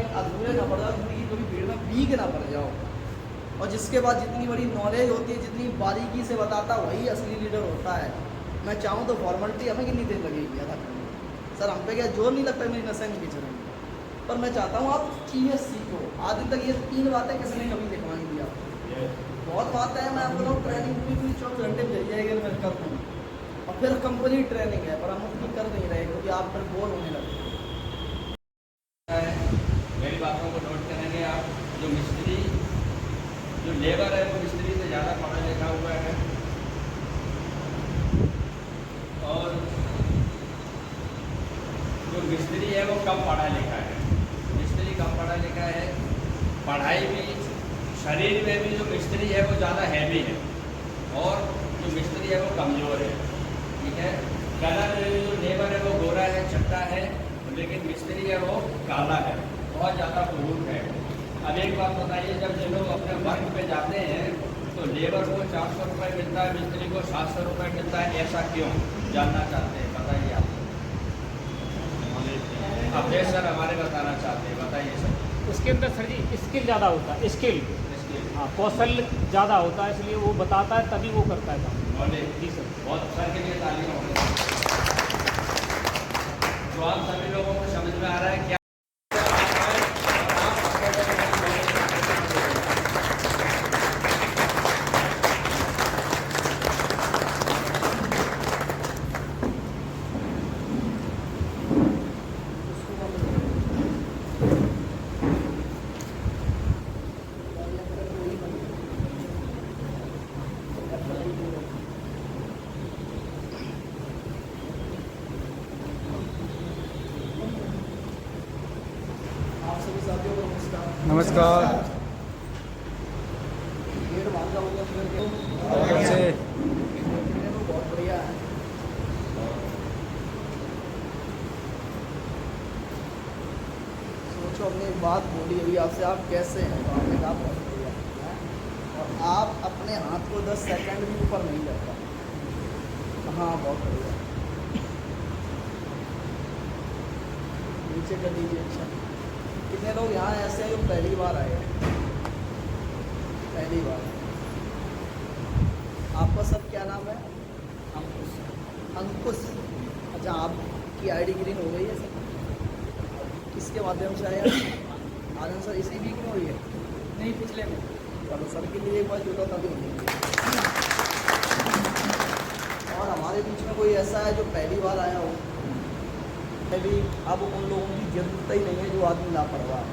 कहीं अधूरे ना पड़ जाओ, ज़िंदगी कभी भीड़ में भीग ना पड़ जाओ। और जिसके बाद जितनी बड़ी नॉलेज होती है, जितनी बारीकी से बताता, वही असली लीडर होता है। मैं चाहूँ तो फॉर्मेलिटी हमें कितनी देर लगेगी अदा करने में, सर हम पे क्या जोर नहीं लगता, मेरी नसें नहीं खींच रही, पर मैं चाहता हूँ आप चीज़ें सीखो। आज दिन तक ये 3 बातें किसी ने कभी दिखवाई दी आपको। बहुत बात है, मैं आपको लोग ट्रेनिंग पूरी 24 घंटे में चल जाएगी, मैं कर दूँ, और फिर कंपनी ट्रेनिंग है, पर हम उसकी कर नहीं रहे क्योंकि आप फिर बोर होने लगते है। मेरी बातों को नोट करेंगे आप। जो मिस्त्री, जो लेबर है वो मिस्त्री से ज़्यादा पढ़ा लिखा हुआ है, और जो मिस्त्री है वो कम पढ़ा लिखा है। मिस्त्री कम पढ़ा लिखा है, पढ़ाई भी, शरीर में भी जो मिस्त्री है वो ज़्यादा हैवी है, और जो मिस्त्री है वो कमज़ोर है। ठीक है, कलर में जो लेबर है वो गोरा है, चट्टा है, लेकिन मिस्त्री है वो काला है, बहुत ज़्यादा क्रूर है। अब एक बात बताइए, जब ये लोग अपने वर्क पे जाते हैं तो लेबर को 400 रुपये मिलता है, मिस्त्री को 700 रुपये मिलता है, ऐसा क्यों, जानना चाहते हैं, बताइए आप। अवधेश सर हमारे बताना चाहते हैं, बताइए सर। उसके अंदर सर जी स्किल ज़्यादा होता है, स्किल, हाँ, कौशल ज़्यादा होता है, इसलिए वो बताता है तभी वो करता है काम। नॉलेज, जी सर। बहुत सर के लिए तालीम हो रही है। तो आप सभी लोगों को समझ में आ रहा है क्या आप सभी साथियों को नमस्कार। नमस्कार। गेट भागा हो गया फिर के से बहुत बढ़िया है। सोचो, हमने एक बात बोली अभी आपसे, आप कैसे हैं, तो आपने कहा बहुत बढ़िया है, और आप अपने हाथ को 10 सेकंड भी ऊपर नहीं करता। हाँ बहुत बढ़िया, नीचे कर दीजिए। अच्छा, कितने लोग यहाँ ऐसे हैं जो पहली बार आए हैं? पहली बार। आपका सब क्या नाम है? अंकुश। अंकुश, अच्छा, आपकी आईडी ग्रीन हो गई है सर? किसके माध्यम से आया? आनंद सर, इसी वीक में हुई है? नहीं, पिछले में। चलो सर के लिए एक बार जुटा तभी होगी। और हमारे बीच में कोई ऐसा है जो पहली बार आया हो? भी अब उन लोगों की ज़रूरत ही नहीं है जो आदमी लापरवाह है,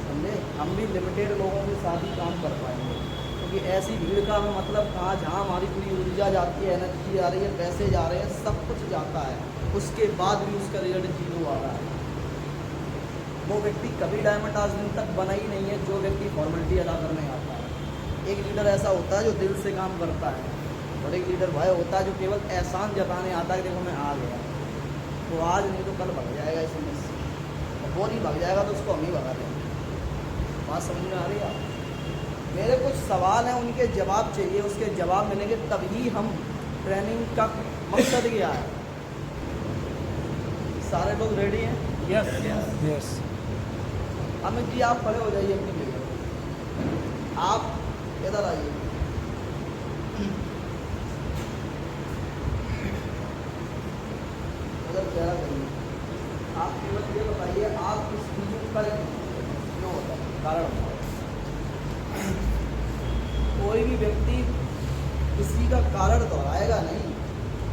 समझे? हम भी लिमिटेड लोगों के साथ ही काम कर पाएंगे, क्योंकि ऐसी भीड़ का मतलब कहाँ, जहाँ हमारी पूरी ऊर्जा जाती है, एनर्जी जा रही है, पैसे जा रहे हैं, सब कुछ जाता है, उसके बाद भी उसका रिजल्ट 0 आ रहा है। वो व्यक्ति कभी डायमंड आज दिन तक बना ही नहीं है जो व्यक्ति फॉर्मेलिटी अदा करने आता है। एक लीडर ऐसा होता है जो दिल से काम करता है, और एक लीडर वह होता है जो केवल एहसान जताने आता है कि देखो मैं आ गया। तो आज नहीं तो कल भग जाएगा इसमें से, और वो नहीं भग जाएगा तो उसको हम ही भगा देंगे। बात समझ में आ रही है आप? मेरे कुछ सवाल हैं, उनके जवाब चाहिए, उसके जवाब मिलेंगे तभी हम ट्रेनिंग का मकसद क्या है। सारे लोग रेडी हैं? Yes yes. अमित जी आप खड़े हो जाइए अपनी जगह, आप इधर आइए। उधर चेहरा करिए। आप केवल ये बताइए, आप इस चीज़ पर क्यों होता है, कारण बताओ। कोई भी व्यक्ति किसी का कारण दोहराएगा नहीं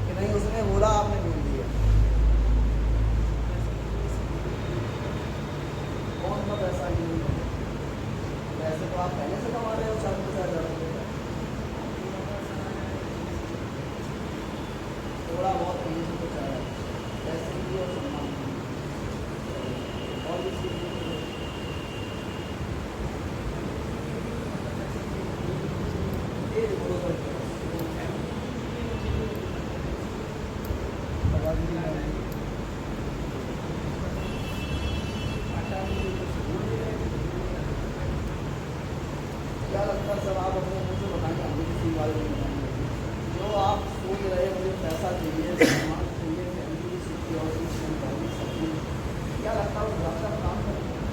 कि नहीं उसने बोला आपने बोल दिया। कौन सा पैसा नहीं है? पैसे तो आप पहले से कमा रहे हो, 40,000 रुपये। थोड़ा बहुत नहीं से कुछ आया, पैसे की और सम्मान की और भी चीज़ क्या लगता है सर, आप अपने मुँह से बताएंगे, हमें किसी बारे में बताएंगे जो आप सोच रहे हैं, मुझे पैसा चाहिए, सम्मान चाहिए, फैमिली सिक्योरिटी, क्या लगता है वो घर का काम करते हैं?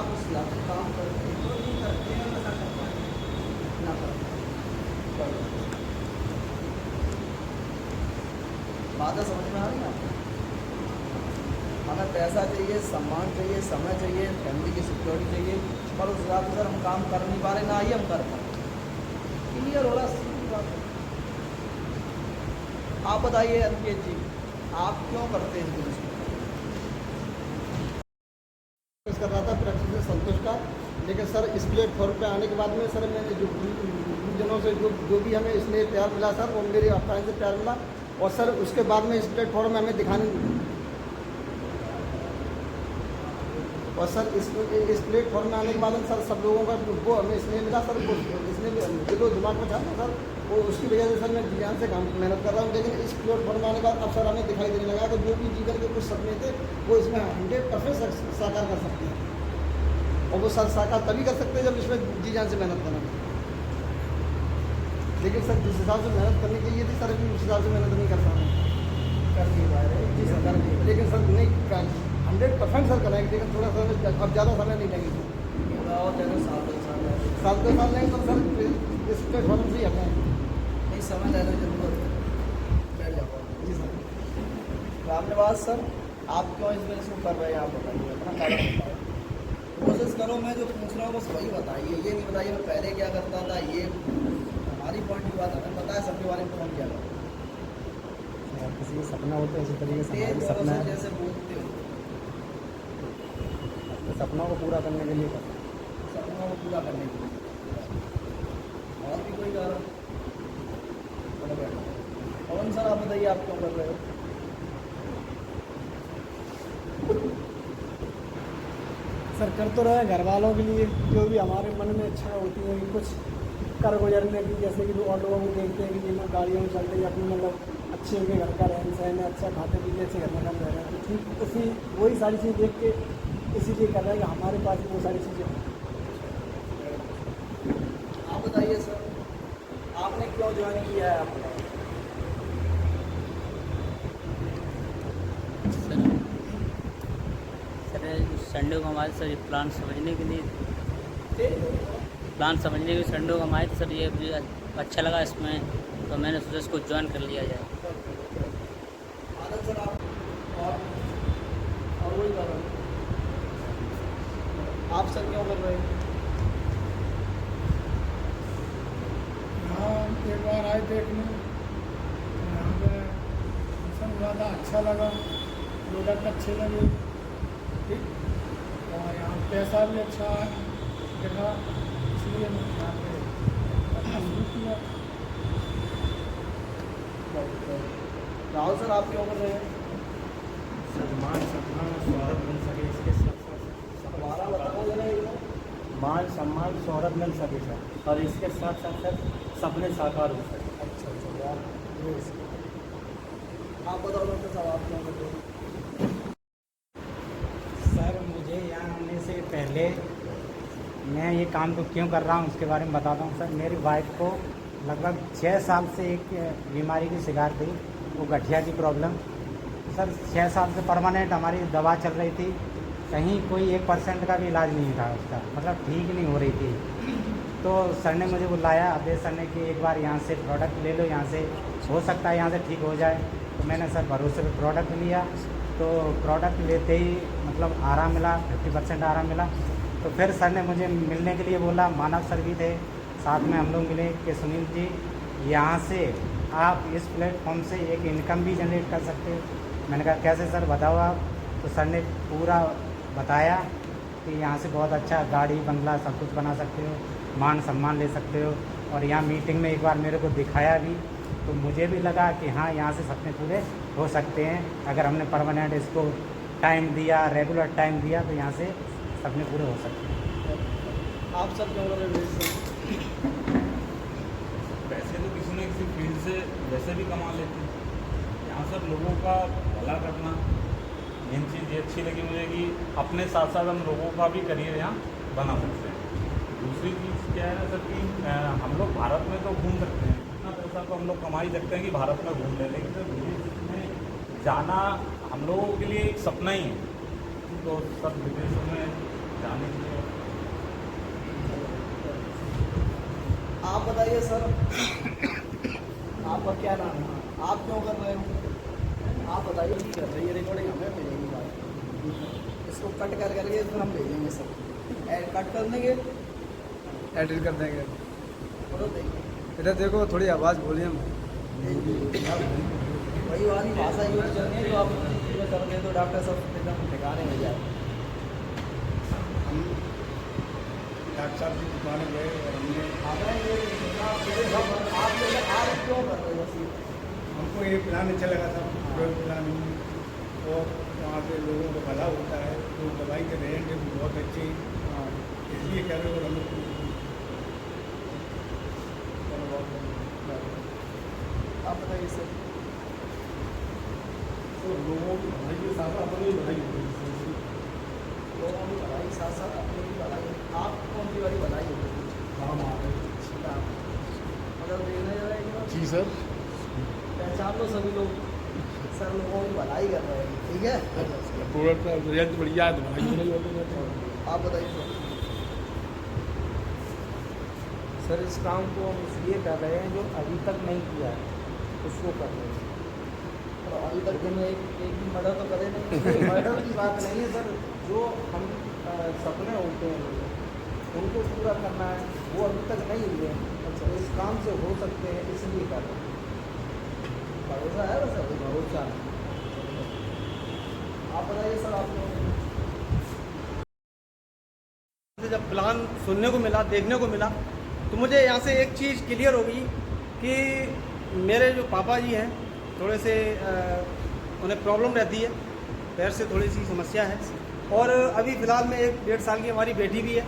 आप उस हिसाब से काम करते हैं तो नहीं करते हैं ऐसा करते हैं ना करते हैं। बातें समझ में आ रही हैं आपको? हमें पैसा चाहिए, सम्मान चाहिए, समय चाहिए, फैमिली की सिक्योरिटी चाहिए, पर उस हिसाब से सर हम काम कर नहीं पा रहे, ना ही हम कर पाए। क्लियर हो रहा है सीधी बात है। आप बताइए अंकित जी, आप क्यों करते हैं इस बिजनेस कर रहा था, प्रैक्टिस से संतुष्ट था, लेकिन सर इस प्लेटफॉर्म पे आने के बाद में सर मैंने जो जनों से जो भी हमें इसमें प्यार मिला सर, वो मेरे अफवाह से प्यार मिला, और सर उसके बाद में इस प्लेटफॉर्म में हमें दिखाने, और सर इस प्लेटफॉर्म में आने के बाद में सर सब लोगों का वो हमें इसलिए मिला सर, इसने दिलो दिमाग में था सर, वो उसकी वजह से सर मैं जीवन से काम मेहनत कर रहा हूँ। लेकिन इस प्लेटफॉर्म में आने के बाद अब सर हमें दिखाई देने लगा कि जो भी जीवन के कुछ सपने थे वो इसमें 100% साकार कर सकते हैं, और वो सर साकार तभी कर सकते हैं जब इसमें जी जान से मेहनत करना। लेकिन सर जिस हिसाब से मेहनत करनी चाहिए थी सर, उस हिसाब से मेहनत नहीं कर पा रहे, कर नहीं पा रहे? जी सर कर दी, लेकिन सर नहीं 100% सर करेंगे, लेकिन थोड़ा सा अब ज़्यादा समय नहीं लगेगा, और देखो साल 2 साल लगेगा। साल 2 साल नहीं तो सर इस प्लेटफॉर्म से ही हमें। नहीं, समय लेने की जरूरत है, बैठ जाओ। जी सर। रामनिवास सर, आप क्यों इस बिजनेस को कर रहे हैं, आप बताइए अपना कारण बताइए। कोशिश करो, मैं जो पूछ रहा हूँ बस वही बताइए, ये नहीं बताइए मैं पहले क्या करता था, ये हमारी पॉइंट की बात हमें पता है सबके बारे में कौन क्या करता है। किसी का सपना होता है इसी तरीके से हमारा भी तेज सपना से है, जैसे बोलते हो, सपनों को पूरा करने के लिए करते हैं। सपनों को पूरा करने के लिए। और भी कोई कारण? पवन सर आप बताइए, आप क्यों कर रहे हो? सर कर तो रहे हैं घर वालों के लिए, जो भी हमारे मन में इच्छा होती है कि कुछ कर गुजरने की, जैसे कि और लोगों को देखते हैं कि ये लोग गाड़ियों में चलते हैं, अपने मतलब अच्छे उनके घर का रहन सहन है, अच्छा खाते पीते अच्छे घर में काम रह रहे हैं, तो ठीक उसी वही सारी चीज़ देख के इसीलिए कर रहे हैं कि हमारे पास वो सारी चीज़ें हैं। आप बताइए सर, आपने क्यों ज्वाइन किया है? आप बताइए। सर संडे को हमारे सर प्लान समझने के लिए संडे को हमारे सर ये मुझे अच्छा लगा इसमें, तो मैंने सोचा इसको ज्वाइन कर लिया जाए। आनंद सर आप और वही कारण आप सर क्यों कर रहे हैं? यहाँ एक बार आए देखने, यहाँ पे फंक्शन ज़्यादा अच्छा लगा, प्रोडक्ट अच्छे लगे, ठीक, और यहाँ पैसा भी अच्छा दिखा, इसलिए मैं यहाँ पे करना शुरू किया। राहुल सर आप क्यों कर रहे हैं? मान सम्मान शोहरत मिल सके इसके हमारा बताओ जरा एक बार। मान सम्मान शोहरत मिल सके सर, और इसके साथ साथ सर सपने साकार हो सके। अच्छा यार, आप बताओ डॉक्टर साहब आप क्यों कर रहे हैं? सर मुझे यहाँ आने से पहले मैं ये काम को क्यों कर रहा हूँ उसके बारे में बताता हूँ। सर मेरी वाइफ को लगभग 6 साल से एक बीमारी की शिकार थी, वो गठिया की प्रॉब्लम। सर 6 साल से परमानेंट हमारी दवा चल रही थी, कहीं कोई 1% का भी इलाज नहीं था उसका, मतलब ठीक नहीं हो रही थी। तो सर ने मुझे बुलाया, अभय सर ने कि एक बार यहाँ से प्रोडक्ट ले लो, यहाँ से हो सकता है यहाँ से ठीक हो जाए। तो मैंने सर भरोसे पे प्रोडक्ट लिया, तो प्रोडक्ट लेते ही मतलब आराम मिला, 50% आराम मिला। तो फिर सर ने मुझे मिलने के लिए बोला, मानव सर भी थे साथ में, हम लोग मिले कि सुनील जी यहाँ से आप इस प्लेटफॉर्म से एक इनकम भी जनरेट कर सकते हो। मैंने कहा कैसे सर बताओ आप। तो सर ने पूरा बताया कि यहाँ से बहुत अच्छा गाड़ी बंगला सब कुछ बना सकते हो, मान सम्मान ले सकते हो। और यहाँ मीटिंग में एक बार मेरे को दिखाया भी, तो मुझे भी लगा कि हाँ यहाँ से सपने पूरे हो सकते हैं, अगर हमने परमानेंट इसको टाइम दिया, रेगुलर टाइम दिया, तो यहाँ से सपने पूरे हो सकते हैं। आप सब क्यों कर रहे हैं? पैसे तो किसी न किसी फील्ड से वैसे भी कमा लेते हैं, यहाँ सब लोगों का भला करना मेन चीज़ ये अच्छी लगी मुझे कि अपने साथ साथ हम लोगों का भी करियर यहाँ बना सकते हैं। दूसरी चीज़ क्या है ना सर कि हम लोग भारत में तो घूम सकते हैं, इतना पैसा तो हम लोग कमा ही सकते हैं कि भारत में घूम लें, लेकिन सर विदेश में जाना हम लोगों के लिए एक सपना ही है। तो सब विदेशों में जाने के लिए। आप बताइए सर, आपका क्या नाम है, आप क्यों कर रहे हो, आप बताइए नहीं कर रहे, ये रिकॉर्डिंग हमें भेजेंगे बात, इसको कट कर करके फिर हम भेजेंगे सर, ऐड कट कर देंगे, एडिट कर देंगे। बोलो देखिए इधर देखो थोड़ी आवाज़ बोलिए हम। वही वाली भाषा यूज करनी है जो आप करते हैं, तो डॉक्टर साहब एकदम ठिकाने हो जाए। हम डॉक्टर साहब की दुकान गए और हमने हमें ये आप क्यों कर रहे हो बस ये? हमको ये प्लान अच्छा लगा था, प्लान, और वहाँ पे लोगों को भला होता है, तो दवाई के रेंट भी बहुत अच्छी, इसलिए कह रहे हो हम आप बताइए सर। तो लोगों की भलाई के साथ अपनी भी भलाई होगी। लोगों की भलाई साथ साथ अपनी भी भलाई, आप कौन सी वाली भलाई होगी? काम आ रहे मतलब देखने जाएगा जी सर, पहचान लो सभी लोग, सर लोगों की भलाई कर रहे हैं, ठीक है। प्रोडक्ट का रिजल्ट बढ़िया है तो भलाई नहीं होगी। आप बताइए सर। सर इस काम को हम इसलिए कर रहे हैं जो अभी तक नहीं किया है उसको कर रहे हैं। और अभी तक दिन में एक भी मर्डर तो करे नहीं। मर्डर की बात नहीं है सर, जो हम सपने होते हैं लोगों, उनको पूरा करना है, वो अभी तक नहीं हुए हैं। अच्छा, इस काम से हो सकते हैं इसलिए कर रहे हैं। भरोसा है वैसे अभी? भरोसा है। आप बताइए सर, आप लोग जब प्लान सुनने को मिला, देखने को मिला, तो मुझे यहाँ से एक चीज़ क्लियर हो गई कि मेरे जो पापा जी हैं थोड़े से उन्हें प्रॉब्लम रहती है, पैर से थोड़ी सी समस्या है, और अभी फ़िलहाल में 1-1.5 साल की हमारी बेटी भी है,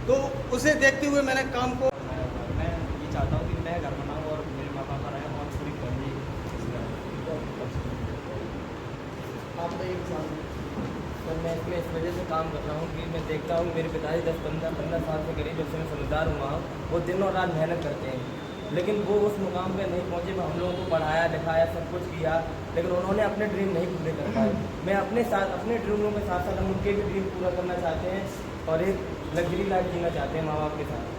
तो उसे देखते हुए मैंने काम को मैं ये चाहता हूँ कि मैं घर बनाऊँ और मेरे माँ बाप रहें और पूरी फैमिली आप बताइए किसान। तो मैं इसमें इस वजह से काम कर रहा हूँ कि मैं देखता हूँ मेरे पिताजी 10-15 साल से करीब जब से मैं समझदार हुआ हूँ, वो दिन और रात मेहनत करते हैं, लेकिन वो उस मुकाम पे नहीं पहुँचे। मैं हम लोगों को पढ़ाया लिखाया सब कुछ किया, लेकिन उन्होंने अपने ड्रीम नहीं पूरे कर पाए। मैं अपने ड्रीमों के साथ साथ हम उनके भी ड्रीम पूरा करना चाहते हैं और एक लग्जरी लाइफ जीना चाहते हैं माँ बाप के साथ।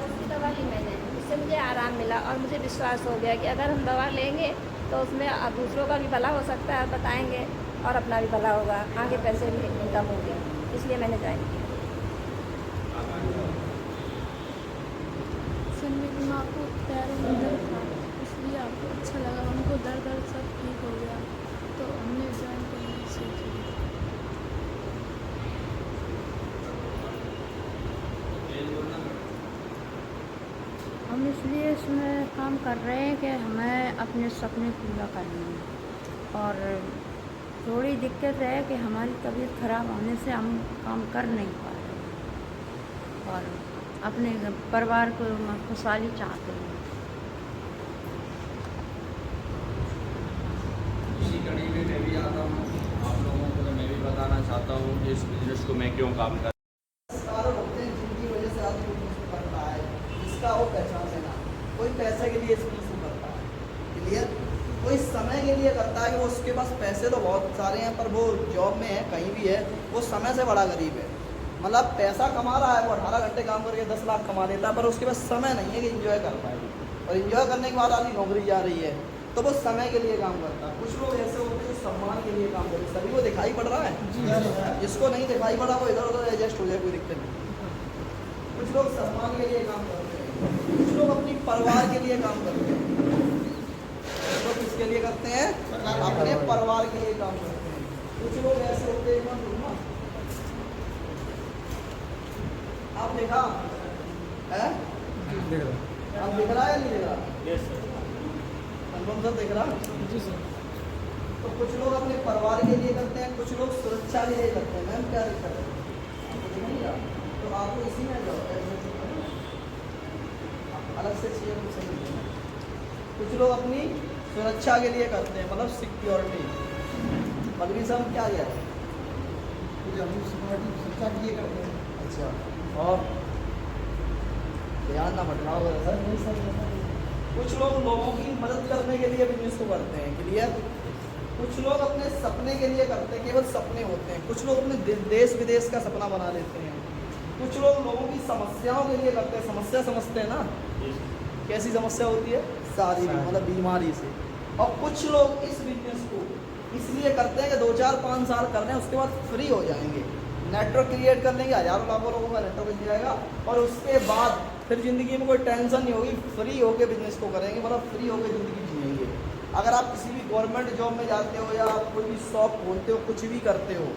उसकी दवा ली मैंने, उससे मुझे आराम मिला और मुझे विश्वास हो गया कि अगर हम दवा लेंगे तो उसमें दूसरों का भी भला हो सकता है, बताएंगे और अपना भी भला होगा, आगे पैसे भी इनकम होगी, इसलिए मैंने ज्वाइन किया। सर मेरी माँ को पैरों में दर्द था, इसलिए आपको अच्छा लगा, उनको दर्द सब ठीक हो गया, तो हमने ज्वाइन करने की सोची। हम इसलिए इसमें काम कर रहे हैं कि हमें अपने सपने पूरा करने हैं, और थोड़ी दिक्कत है कि हमारी तबीयत ख़राब होने से हम काम कर नहीं पा रहे हैं, और अपने परिवार को खुशहाली चाहते हैं। इसी कड़ी में मैं भी आता हूँ, आप लोगों को मैं भी बताना चाहता हूँ कि इस बिज़नेस को मैं क्यों काम कर कारण होते हैं जिनकी वजह से आदमी बिजनेस करता है, जिसका वो पहचान लेना। कोई पैसे के लिए इस बिजनेस को करता है, क्लियर, कोई समय के लिए करता है कि वो उसके पास पैसे तो बहुत सारे हैं पर वो जॉब में है, कहीं भी है, वो समय से बड़ा गरीब है। मतलब पैसा कमा रहा है, वो 18 घंटे काम करके 10 लाख कमा लेता है, पर उसके पास समय नहीं है कि इन्जॉय कर पाए, और इन्जॉय करने के बाद आदमी नौकरी जा रही है तो वो समय के लिए काम करता है। कुछ लोग ऐसे होते हैं जो सम्मान के लिए काम करते हैं। सभी को दिखाई पड़ रहा है, जिसको नहीं दिखाई पड़ा वो इधर उधर एडजस्ट हो जाए, कोई दिक्कत नहीं। कुछ लोग सम्मान के लिए काम करते हैं, कुछ लोग अपनी परिवार के लिए काम करते हैं। तो किसके लिए करते हैं? अपने परिवार के लिए काम करते हैं। कुछ लोग ऐसे होते हैं, आप देखा है, आप दिख रहा है या नहीं दिख रहा? अनुपम सर दिख रहा? जी सर। तो कुछ लोग अपने परिवार के लिए करते हैं, कुछ लोग सुरक्षा के लिए करते हैं। मैम क्या दिक्कत है? आपको दिख नहीं रहा? तो आपको इसी में जाओ, अलग से चाहिए कुछ नहीं। कुछ लोग अपनी सुरक्षा के लिए करते हैं, मतलब सिक्योरिटी। बल्कि सब क्या गया हम सिक्योरिटी सुरक्षा के लिए करते हैं। अच्छा, और ध्यान ना भटकाओ सर। नहीं सर, कुछ लोग लोगों की मदद करने के लिए बिजनेस को करते हैं, क्लियर। कुछ लोग अपने सपने के लिए करते हैं, केवल सपने होते हैं। कुछ लोग अपने देश विदेश का सपना बना लेते हैं। कुछ लोग लोगों की समस्याओं के लिए करते हैं। समस्या समझते हैं ना, कैसी समस्या होती है? शारीरिक, मतलब बीमारी से। और कुछ लोग इस बिजनेस को इसलिए करते हैं कि 2 4 5 साल कर रहे हैं, उसके बाद फ्री हो जाएंगे, नेटवर्क क्रिएट कर लेंगे, हजारों लाखों लोगों का नेटवर्क मिल जाएगा, और उसके बाद फिर ज़िंदगी में कोई टेंशन नहीं होगी, फ्री होके बिजनेस को करेंगे, मतलब फ्री होके ज़िंदगी जिएंगे। अगर आप किसी भी गवर्नमेंट जॉब में जाते हो या आप कोई भी शॉप खोलते हो, कुछ भी करते हो,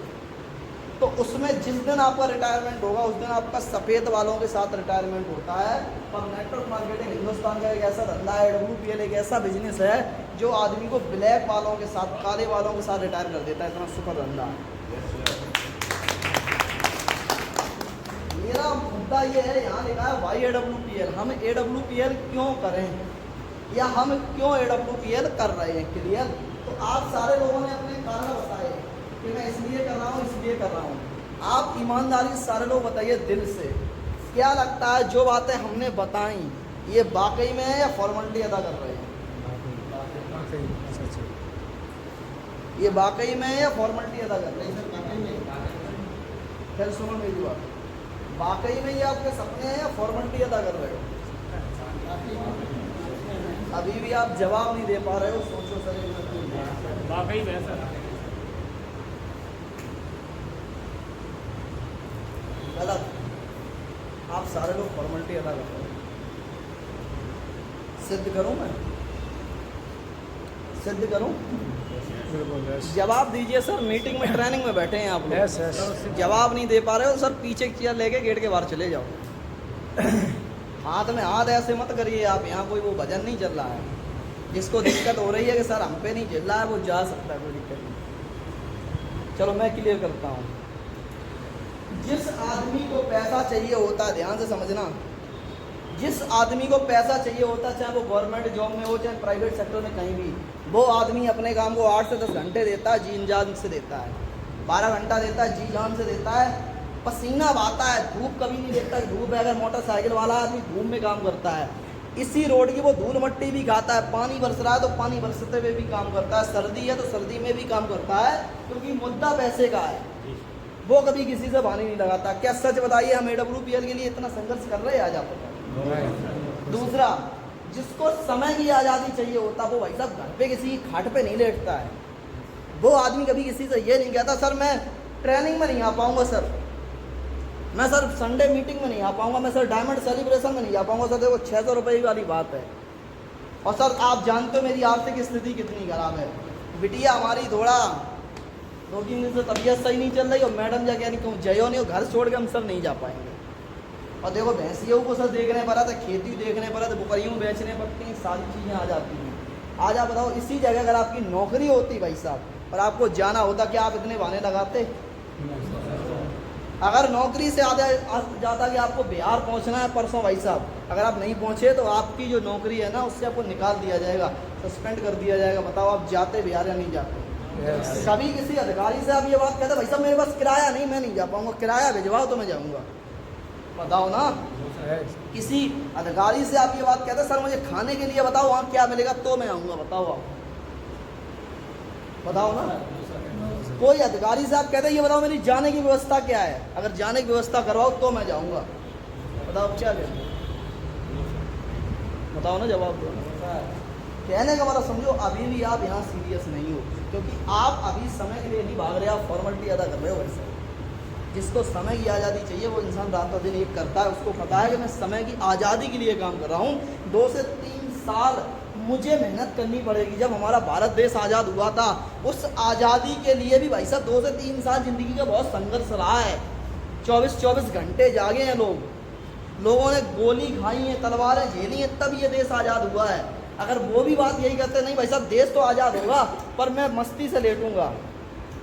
तो उसमें जिस दिन आपका रिटायरमेंट होगा उस दिन आपका सफ़ेद वालों के साथ रिटायरमेंट होता है। और नेटवर्क मार्केटिंग हिंदुस्तान का एक ऐसा धंधा है, WPL एक ऐसा बिजनेस है जो आदमी को ब्लैक वालों के साथ, काले वालों के साथ रिटायर कर देता है। इतना सुपर धंधा है। मेरा मुद्दा ये है, यहाँ लिखा है वाई AWPL। हम AWPL क्यों करें या हम क्यों AWPL कर रहे हैं, क्लियर। तो आप सारे लोगों ने अपने कारण बताए कि मैं इसलिए कर रहा हूँ, इसलिए कर रहा हूँ। आप ईमानदारी से सारे लोग बताइए दिल से, क्या लगता है जो बातें हमने बताई ये वाकई में है या फॉर्मेलिटी अदा कर रहे हैं? ये वाकई में है या फॉर्मेलिटी अदा कर रहे हैं? फिर सुनो मेरी बात, वाकई में ये आपके सपने हैं या फॉर्मेलिटी अदा कर रहे हो? अभी भी आप जवाब नहीं दे पा रहे हो, सोचो सर। वाकई में सर गलत। आप सारे लोग फॉर्मेलिटी अदा कर रहे हो। सिद्ध करूं मैं? सिद्ध करूं? जवाब दीजिए सर। मीटिंग में, ट्रेनिंग में बैठे हैं आप लोग, जवाब नहीं दे पा रहे हो सर। पीछे की चेयर लेके गेट के बाहर चले जाओ। हाथ में हाथ ऐसे मत करिए आप। यहाँ कोई वो भजन नहीं चल रहा है। जिसको दिक्कत हो रही है कि सर हम पे नहीं चल रहा है, वो जा सकता है, कोई दिक्कत नहीं। चलो मैं क्लियर करता हूँ। जिस आदमी को पैसा चाहिए होता है, ध्यान से समझना, जिस आदमी को पैसा चाहिए होता है, चाहे वो गवर्नमेंट जॉब में हो चाहे प्राइवेट सेक्टर में कहीं भी, वो आदमी अपने काम को 8 से 10 घंटे देता है, जी जान से देता है। 12 घंटा देता है, जी जान से देता है, पसीना बहाता है, धूप कभी नहीं देखता। धूप है, अगर मोटरसाइकिल वाला आदमी धूप में काम करता है, इसी रोड की वो धूल मट्टी भी खाता है। पानी बरस रहा है तो पानी बरसते हुए भी काम करता है, सर्दी है तो सर्दी में भी काम करता है, क्योंकि मुद्दा पैसे का है। वो कभी किसी से बहाने नहीं लगाता। क्या सच बताइए, हम AWPL के लिए इतना संघर्ष कर रहे हैं आज आप? दूसरा, जिसको समय की आज़ादी चाहिए होता, वो भाई साहब घर पे किसी खाट पे नहीं लेटता है। वो आदमी कभी किसी से ये नहीं कहता सर मैं ट्रेनिंग में नहीं आ पाऊँगा, सर मैं सर संडे मीटिंग में नहीं आ पाऊँगा, मैं सर डायमंड सेलिब्रेशन में नहीं आ पाऊँगा। सर देखो 600 रुपये वाली बात है। और सर आप जानते हो मेरी आर्थिक स्थिति कितनी ख़राब है। बिटिया हमारी थोड़ा 2-3 दिन से तबीयत सही नहीं चल रही, और मैडम जाके यानी कहूँ जयो नहीं, घर छोड़ के हम सर नहीं जा पाएंगे। और देखो भैंसियों को सर देखने पड़ा था, खेती देखने पड़ा था, बकरियों बेचने पड़ती हैं, सारी चीज़ें आ जाती हैं। आज आप बताओ, इसी जगह अगर आपकी नौकरी होती भाई साहब और आपको जाना होता, क्या आप इतने बहाने लगाते? अगर नौकरी से आधा जाता कि आपको बिहार पहुंचना है परसों भाई साहब, अगर आप नहीं पहुंचे तो आपकी जो नौकरी है ना उससे आपको निकाल दिया जाएगा, सस्पेंड कर दिया जाएगा। बताओ आप जाते बिहार या नहीं जाते? कभी किसी अधिकारी से आप ये बात कहते भाई साहब मेरे पास किराया नहीं, मैं नहीं जा पाऊंगा, किराया भिजवाओ तो मैं जाऊंगा? बताओ ना। किसी अधिकारी से आप ये बात कहते सर मुझे खाने के लिए बताओ वहाँ क्या मिलेगा तो मैं आऊँगा? बताओ आप, बताओ ना। कोई अधिकारी से आप कहते ये बताओ मेरी जाने की व्यवस्था क्या है, अगर जाने की व्यवस्था करवाओ तो मैं जाऊँगा। बताओ क्या करें? बताओ ना, जवाब दो। कहने का मतलब समझो, अभी भी आप यहाँ सीरियस नहीं हो, क्योंकि आप अभी समय के लिए नहीं भाग रहे, आप फॉर्मेलिटी अदा कर रहे हो। वैसे जिसको समय की आज़ादी चाहिए वो इंसान रात दिन एक करता है, उसको पता है कि मैं समय की आज़ादी के लिए काम कर रहा हूँ। 2 से 3 साल मुझे मेहनत करनी पड़ेगी। जब हमारा भारत देश आज़ाद हुआ था, उस आज़ादी के लिए भी भाई साहब 2 से 3 साल ज़िंदगी का बहुत संघर्ष रहा है। 24-24 घंटे जागे हैं लोगों ने गोली खाई है, तलवारें झेली हैं, तब ये देश आज़ाद हुआ है। अगर वो भी बात यही कहते नहीं भाई साहब देश तो आज़ाद होगा पर मैं मस्ती से लेटूंगा।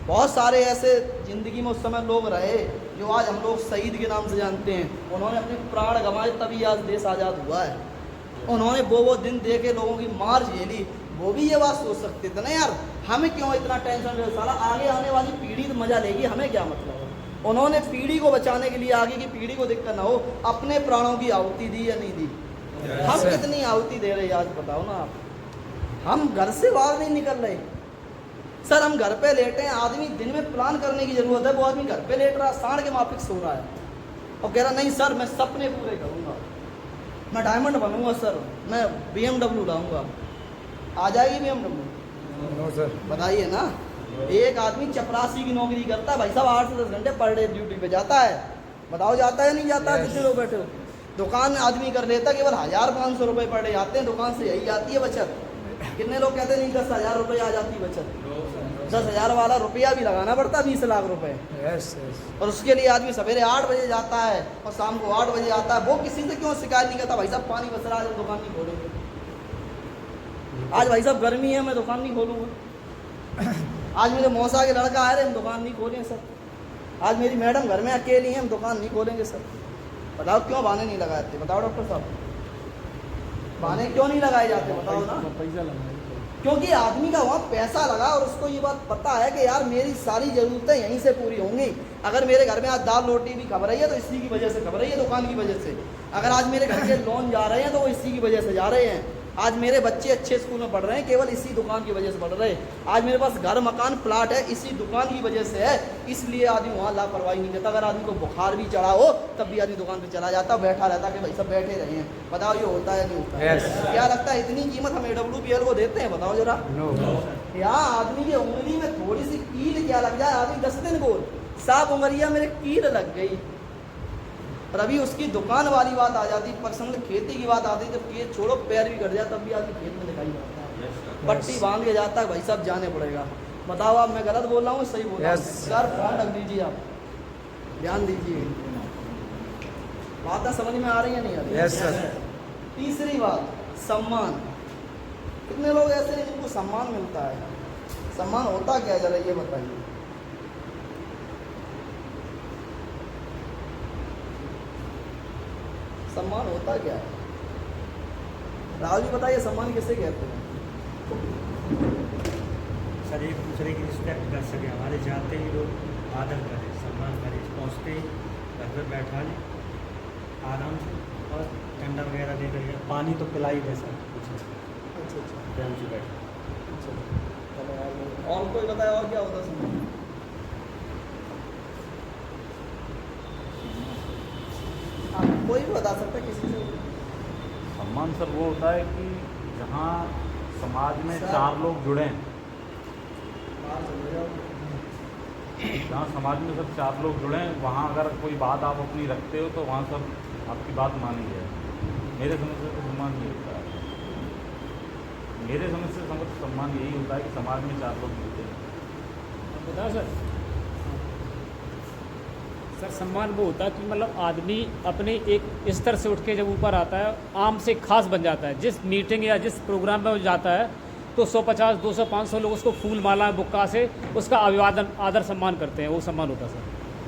बहुत सारे ऐसे ज़िंदगी में उस समय लोग रहे जो आज हम लोग शहीद के नाम से जानते हैं, उन्होंने अपने प्राण गंवाए तभी आज देश आज़ाद हुआ है। उन्होंने वो दिन देखे लोगों की मार झेली, वो भी ये बात सोच सकते थे ना यार हमें क्यों इतना टेंशन है, साला आगे आने वाली पीढ़ी तो मज़ा लेगी, हमें क्या मतलब है। उन्होंने पीढ़ी को बचाने के लिए, आगे की पीढ़ी को दिक्कत ना हो, अपने प्राणों की आहुति दी या नहीं दी? हम कितनी आहुति दे रहे हैं आज बताओ ना आप। हम घर से बाहर नहीं निकल रहे सर, हम घर पे लेटे हैं। आदमी दिन में प्लान करने की जरूरत है, वो आदमी घर पे लेट रहा है, सांड के माफिक सो रहा है और कह रहा नहीं सर मैं सपने पूरे करूंगा, मैं डायमंड बनूंगा सर, मैं BMW लाऊंगा। आ जाएगी BMW? No sir. बताइए ना। एक आदमी चपरासी की नौकरी करता है भाई साहब, 8 से 10 घंटे पर डे ड्यूटी पे जाता है, बताओ जाता है नहीं जाता है? कितने लोग बैठे हो? दुकान आदमी कर लेता है, केवल 1500 रुपये पर डे आते हैं दुकान से, यही आती है बचत। कितने लोग कहते हैं नहीं 10,000 रुपये आ जाती बचत? 10,000 वाला रुपया भी लगाना पड़ता है 20 लाख रुपए। और उसके लिए आदमी सवेरे 8 बजे जाता है और शाम को 8 बजे आता है। वो किसी से क्यों शिकायत नहीं करता भाई साहब पानी बस रहा है, हम दुकान नहीं खोलेंगे। आज भाई साहब गर्मी है, मैं दुकान नहीं खोलूँगा। आज मेरे मौसा के लड़का आ रहे, हम दुकान नहीं खोलेंगे सर। आज मेरी मैडम घर में अकेली हैं, हम दुकान नहीं खोलेंगे सर। बताओ क्यों बहाने नहीं लगाए जाते? बताओ डॉक्टर साहब, बहाने क्यों नहीं लगाए जाते? बताओ ना। पैसा लगाए, क्योंकि आदमी का वहाँ पैसा लगा और उसको ये बात पता है कि यार मेरी सारी ज़रूरतें यहीं से पूरी होंगी। अगर मेरे घर में आज दाल रोटी भी खब रही है तो इसी की वजह से खब रही है, दुकान की वजह से। अगर आज मेरे घर के लोन जा रहे हैं तो वो इसी की वजह से जा रहे हैं। आज मेरे बच्चे अच्छे स्कूल में पढ़ रहे हैं, केवल इसी दुकान की वजह से पढ़ रहे हैं। आज मेरे पास घर मकान प्लाट है, इसी दुकान की वजह से है। इसलिए आदमी वहाँ लापरवाही नहीं करता। अगर आदमी को बुखार भी चढ़ा हो तब भी आदमी दुकान पे चला जाता, बैठा रहता कि भाई सब बैठे रहे हैं। बताओ ये होता है नहीं होता? Yes. क्या लगता है इतनी कीमत हम AWPL को देते हैं? बताओ जरा। यहाँ आदमी की उंगली में थोड़ी सी कील क्या लग जाए, आदमी 10 दिन बोल साहब उंगलिया मेरे कील लग गई। और अभी उसकी दुकान वाली बात आ जाती, पर्सनल खेती की बात आती, जब खेत छोड़ो पैर भी कट जाए तब भी आदमी खेत में दिखाई जाता है, पट्टी बांध के जाता है भाई साहब जाने पड़ेगा। बताओ आप मैं गलत बोल रहा हूँ सही बोल रहा हूँ? सर फोन रख दीजिए, आप ध्यान दीजिए। बातें समझ में आ रही है नहीं आ रही? Yes sir. तीसरी बात सम्मान। कितने लोग ऐसे हैं जिनको सम्मान मिलता है? सम्मान होता क्या जरा ये बताइए। सम्मान होता क्या है? राहुल जी बताइए सम्मान किसे कहते हैं? सर एक दूसरे की रिस्पेक्ट कर सके, हमारे जाते ही लोग आदर करें, सम्मान करें, पहुँचते ही घर पर बैठा लें आराम से और ठंडा वगैरह दे करके पानी तो पिला ही दे सर। अच्छा प्रेम से बैठे। और कोई बताए और क्या होता है सम्मान? कोई भी बता सकता है किसी से? सम्मान सर वो होता है कि जहाँ समाज में 4 लोग जुड़े हैं, जहाँ समाज में सब 4 लोग जुड़े हैं, वहाँ अगर कोई बात आप अपनी रखते हो तो वहाँ सब आपकी बात मानी जाए। मेरे समझ से तो सम्मान यही होता है। मेरे समझ से सम्मान यही होता है कि समाज में 4 लोग जुड़ते हैं। बताओ सर सम्मान वो होता है कि मतलब आदमी अपने एक स्तर से उठ के जब ऊपर आता है आम से खास बन जाता है। जिस मीटिंग या जिस प्रोग्राम में वो जाता है तो 150, 200, 500 लोग उसको फूल माला बुक्का से उसका अभिवादन आदर सम्मान करते हैं, वो सम्मान होता है सर।